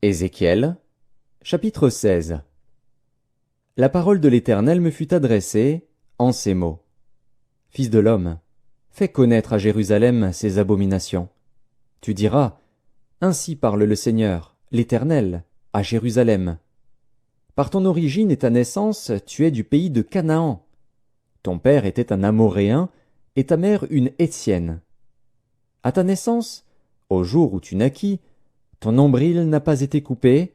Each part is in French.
Ézéchiel, chapitre 16. La parole de l'Éternel me fut adressée en ces mots. Fils de l'homme, fais connaître à Jérusalem ses abominations. Tu diras, ainsi parle le Seigneur, l'Éternel, à Jérusalem. Par ton origine et ta naissance, tu es du pays de Canaan. Ton père était un Amoréen et ta mère une Hétienne. À ta naissance, au jour où tu naquis, ton nombril n'a pas été coupé,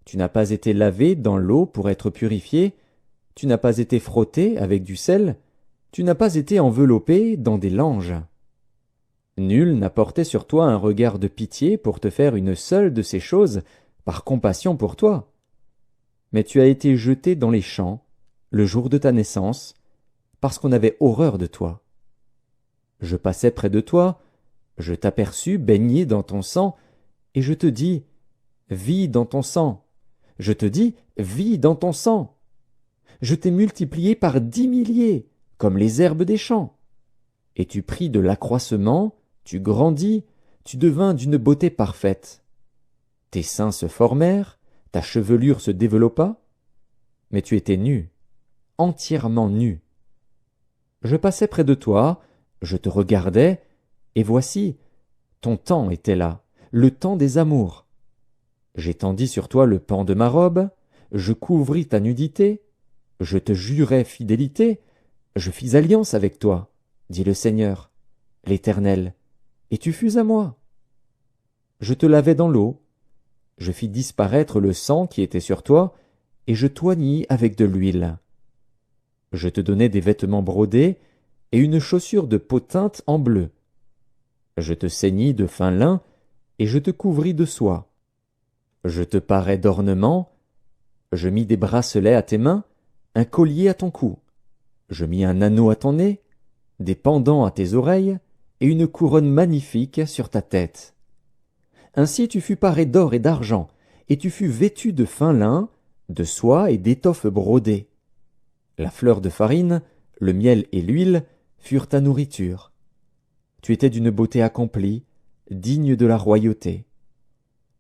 tu n'as pas été lavé dans l'eau pour être purifié, tu n'as pas été frotté avec du sel, tu n'as pas été enveloppé dans des langes. Nul n'a porté sur toi un regard de pitié pour te faire une seule de ces choses, par compassion pour toi. Mais tu as été jeté dans les champs, le jour de ta naissance, parce qu'on avait horreur de toi. Je passais près de toi, je t'aperçus baigné dans ton sang, et je te dis, vis dans ton sang. Je te dis, vis dans ton sang. Je t'ai multiplié par 10 milliers, comme les herbes des champs. Et tu pris de l'accroissement, tu grandis, tu devins d'une beauté parfaite. Tes seins se formèrent, ta chevelure se développa, mais tu étais nu, entièrement nu. Je passais près de toi, je te regardais, et voici, ton temps était là, le temps des amours. J'étendis sur toi le pan de ma robe, je couvris ta nudité, je te jurai fidélité, je fis alliance avec toi, dit le Seigneur, l'Éternel, et tu fus à moi. Je te lavai dans l'eau, je fis disparaître le sang qui était sur toi, et je t'oignis avec de l'huile. Je te donnai des vêtements brodés, et une chaussure de peau teinte en bleu. Je te ceignis de fin lin, et je te couvris de soie. Je te parais d'ornements, je mis des bracelets à tes mains, un collier à ton cou. Je mis un anneau à ton nez, des pendants à tes oreilles, et une couronne magnifique sur ta tête. Ainsi tu fus paré d'or et d'argent, et tu fus vêtu de fin lin, de soie et d'étoffes brodées. La fleur de farine, le miel et l'huile furent ta nourriture. Tu étais d'une beauté accomplie, digne de la royauté.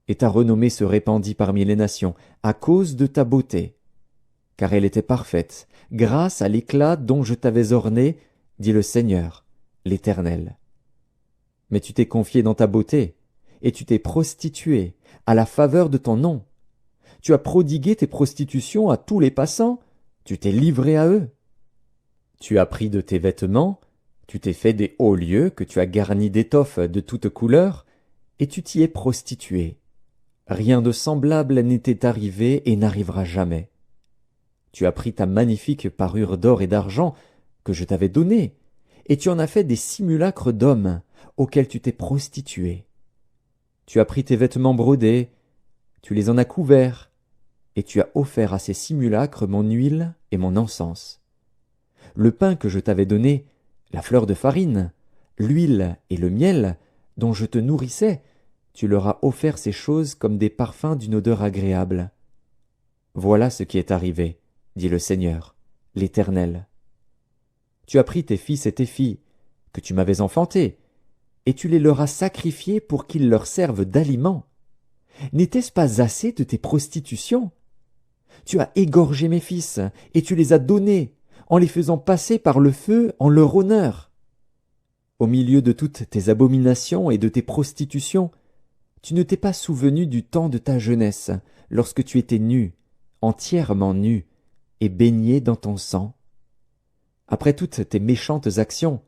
Et ta renommée se répandit parmi les nations, à cause de ta beauté. Car elle était parfaite, grâce à l'éclat dont je t'avais orné, dit le Seigneur, l'Éternel. Mais tu t'es confié dans ta beauté, et tu t'es prostitué à la faveur de ton nom. Tu as prodigué tes prostitutions à tous les passants, tu t'es livré à eux. Tu as pris de tes vêtements, tu t'es fait des hauts lieux que tu as garnis d'étoffes de toutes couleurs, et tu t'y es prostitué. Rien de semblable n'était arrivé et n'arrivera jamais. Tu as pris ta magnifique parure d'or et d'argent que je t'avais donnée, et tu en as fait des simulacres d'hommes auxquels tu t'es prostitué. Tu as pris tes vêtements brodés, tu les en as couverts, et tu as offert à ces simulacres mon huile et mon encens. Le pain que je t'avais donné, la fleur de farine, l'huile et le miel, dont je te nourrissais, tu leur as offert ces choses comme des parfums d'une odeur agréable. Voilà ce qui est arrivé, dit le Seigneur, l'Éternel. Tu as pris tes fils et tes filles, que tu m'avais enfantés, et tu les leur as sacrifiés pour qu'ils leur servent d'aliment. N'était-ce pas assez de tes prostitutions? Tu as égorgé mes fils, et tu les as donnés, en les faisant passer par le feu en leur honneur. Au milieu de toutes tes abominations et de tes prostitutions, tu ne t'es pas souvenu du temps de ta jeunesse, lorsque tu étais nu, entièrement nu, et baigné dans ton sang. Après toutes tes méchantes actions,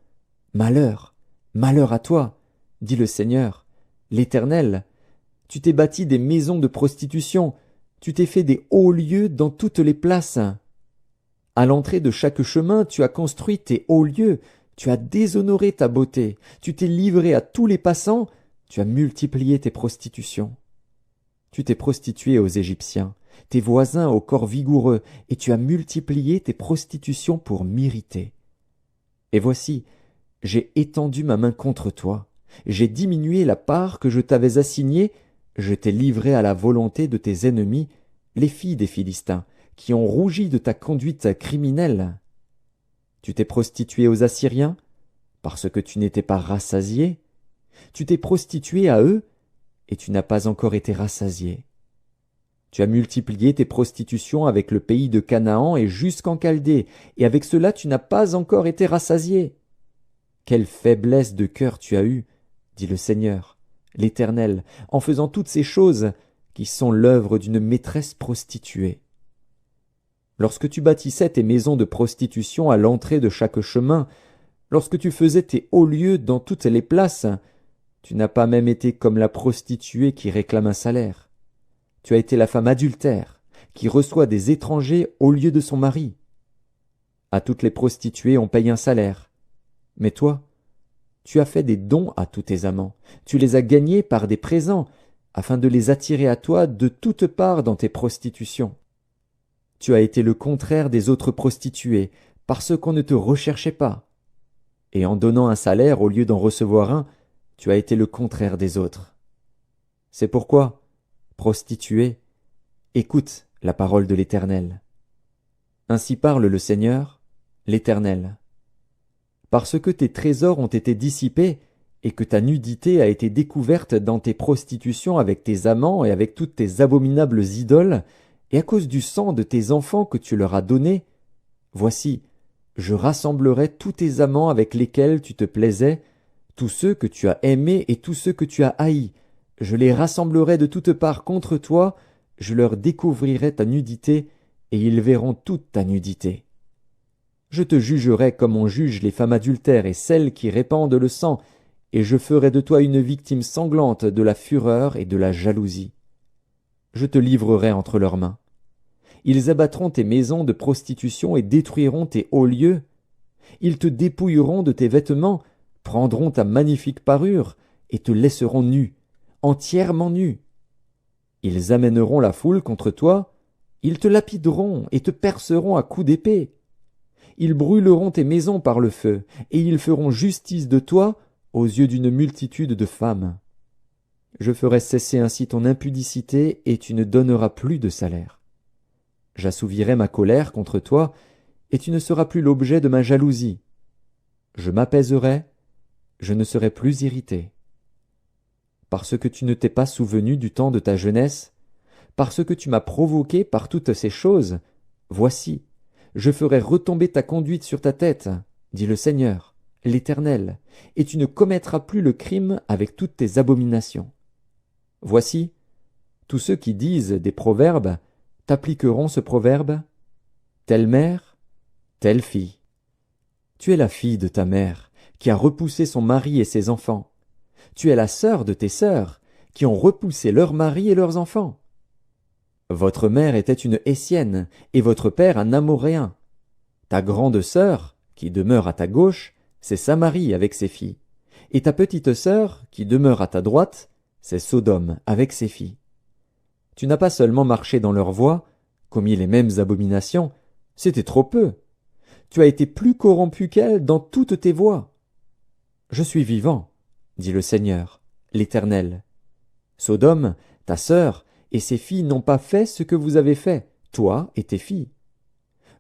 malheur, malheur à toi, dit le Seigneur, l'Éternel, tu t'es bâti des maisons de prostitution, tu t'es fait des hauts lieux dans toutes les places. À l'entrée de chaque chemin, tu as construit tes hauts lieux, tu as déshonoré ta beauté, tu t'es livré à tous les passants, tu as multiplié tes prostitutions. Tu t'es prostitué aux Égyptiens, tes voisins au corps vigoureux, et tu as multiplié tes prostitutions pour m'irriter. Et voici, j'ai étendu ma main contre toi, j'ai diminué la part que je t'avais assignée, je t'ai livré à la volonté de tes ennemis, les filles des Philistins, qui ont rougi de ta conduite criminelle. Tu t'es prostitué aux Assyriens, parce que tu n'étais pas rassasié. Tu t'es prostitué à eux, et tu n'as pas encore été rassasié. Tu as multiplié tes prostitutions avec le pays de Canaan et jusqu'en Chaldée, et avec cela tu n'as pas encore été rassasié. Quelle faiblesse de cœur tu as eue, dit le Seigneur, l'Éternel, en faisant toutes ces choses qui sont l'œuvre d'une maîtresse prostituée. Lorsque tu bâtissais tes maisons de prostitution à l'entrée de chaque chemin, lorsque tu faisais tes hauts lieux dans toutes les places, tu n'as pas même été comme la prostituée qui réclame un salaire. Tu as été la femme adultère, qui reçoit des étrangers au lieu de son mari. À toutes les prostituées on paye un salaire. Mais toi, tu as fait des dons à tous tes amants, tu les as gagnés par des présents, afin de les attirer à toi de toutes parts dans tes prostitutions. Tu as été le contraire des autres prostituées, parce qu'on ne te recherchait pas. Et en donnant un salaire au lieu d'en recevoir un, tu as été le contraire des autres. C'est pourquoi, prostituée, écoute la parole de l'Éternel. Ainsi parle le Seigneur, l'Éternel. Parce que tes trésors ont été dissipés, et que ta nudité a été découverte dans tes prostitutions avec tes amants et avec toutes tes abominables idoles, et à cause du sang de tes enfants que tu leur as donné, voici, je rassemblerai tous tes amants avec lesquels tu te plaisais, tous ceux que tu as aimés et tous ceux que tu as haïs, je les rassemblerai de toutes parts contre toi, je leur découvrirai ta nudité, et ils verront toute ta nudité. Je te jugerai comme on juge les femmes adultères et celles qui répandent le sang, et je ferai de toi une victime sanglante de la fureur et de la jalousie. Je te livrerai entre leurs mains. Ils abattront tes maisons de prostitution et détruiront tes hauts lieux. Ils te dépouilleront de tes vêtements, prendront ta magnifique parure, et te laisseront nu, entièrement nu. Ils amèneront la foule contre toi, ils te lapideront et te perceront à coups d'épée. Ils brûleront tes maisons par le feu, et ils feront justice de toi aux yeux d'une multitude de femmes. Je ferai cesser ainsi ton impudicité, et tu ne donneras plus de salaire. J'assouvirai ma colère contre toi, et tu ne seras plus l'objet de ma jalousie. Je m'apaiserai, je ne serai plus irrité. Parce que tu ne t'es pas souvenu du temps de ta jeunesse, parce que tu m'as provoqué par toutes ces choses, voici, je ferai retomber ta conduite sur ta tête, dit le Seigneur, l'Éternel, et tu ne commettras plus le crime avec toutes tes abominations. Voici, tous ceux qui disent des proverbes t'appliqueront ce proverbe, telle mère, telle fille. Tu es la fille de ta mère, qui a repoussé son mari et ses enfants. Tu es la sœur de tes sœurs, qui ont repoussé leurs maris et leurs enfants. Votre mère était une Hessienne, et votre père un Amoréen. Ta grande sœur, qui demeure à ta gauche, c'est Samarie avec ses filles. Et ta petite sœur, qui demeure à ta droite, c'est Sodome avec ses filles. Tu n'as pas seulement marché dans leurs voies, commis les mêmes abominations, c'était trop peu. Tu as été plus corrompu qu'elles dans toutes tes voies. Je suis vivant, dit le Seigneur, l'Éternel. Sodome, ta sœur, et ses filles n'ont pas fait ce que vous avez fait, toi et tes filles.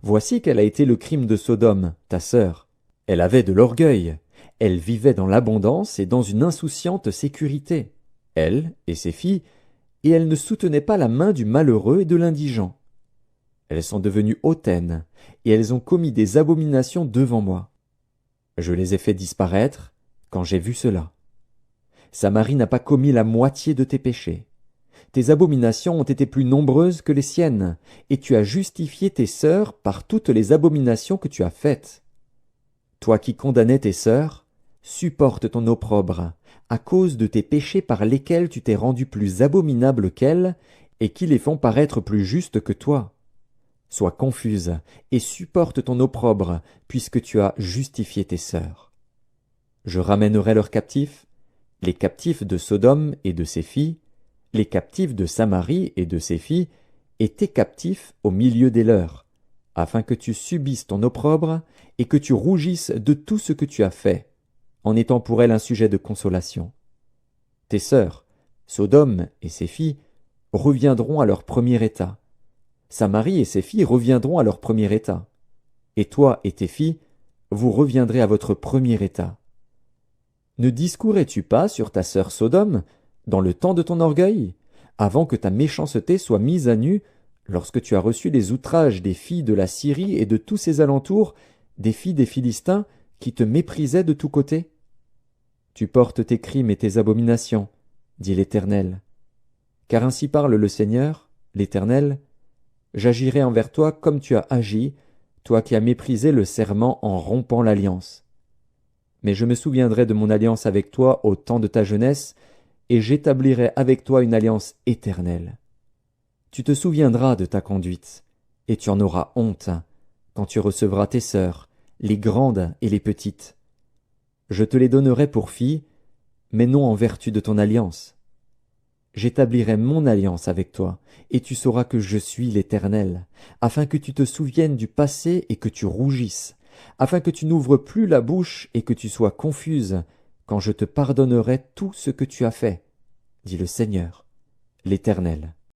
Voici quel a été le crime de Sodome, ta sœur. Elle avait de l'orgueil, elle vivait dans l'abondance et dans une insouciante sécurité, elle et ses filles, et elle ne soutenait pas la main du malheureux et de l'indigent. Elles sont devenues hautaines, et elles ont commis des abominations devant moi. Je les ai fait disparaître quand j'ai vu cela. Samarie n'a pas commis la moitié de tes péchés. Tes abominations ont été plus nombreuses que les siennes, et tu as justifié tes sœurs par toutes les abominations que tu as faites. Toi qui condamnais tes sœurs, supporte ton opprobre, à cause de tes péchés par lesquels tu t'es rendu plus abominable qu'elles, et qui les font paraître plus justes que toi. Sois confuse, et supporte ton opprobre, puisque tu as justifié tes sœurs. Je ramènerai leurs captifs, les captifs de Sodome et de ses filles, les captifs de Samarie et de ses filles, et tes captifs au milieu des leurs, afin que tu subisses ton opprobre, et que tu rougisses de tout ce que tu as fait, en étant pour elles un sujet de consolation. Tes sœurs, Sodome et ses filles, reviendront à leur premier état. Samarie et ses filles reviendront à leur premier état. Et toi et tes filles, vous reviendrez à votre premier état. Ne discourais-tu pas sur ta sœur Sodome, dans le temps de ton orgueil, avant que ta méchanceté soit mise à nu, lorsque tu as reçu les outrages des filles de la Syrie et de tous ses alentours, des filles des Philistins, qui te méprisaient de tous côtés? Tu portes tes crimes et tes abominations, dit l'Éternel. Car ainsi parle le Seigneur, l'Éternel, j'agirai envers toi comme tu as agi, toi qui as méprisé le serment en rompant l'alliance. Mais je me souviendrai de mon alliance avec toi au temps de ta jeunesse, et j'établirai avec toi une alliance éternelle. Tu te souviendras de ta conduite, et tu en auras honte, quand tu recevras tes sœurs, les grandes et les petites. Je te les donnerai pour filles, mais non en vertu de ton alliance. J'établirai mon alliance avec toi, et tu sauras que je suis l'Éternel, afin que tu te souviennes du passé et que tu rougisses, afin que tu n'ouvres plus la bouche et que tu sois confuse, quand je te pardonnerai tout ce que tu as fait, dit le Seigneur, l'Éternel.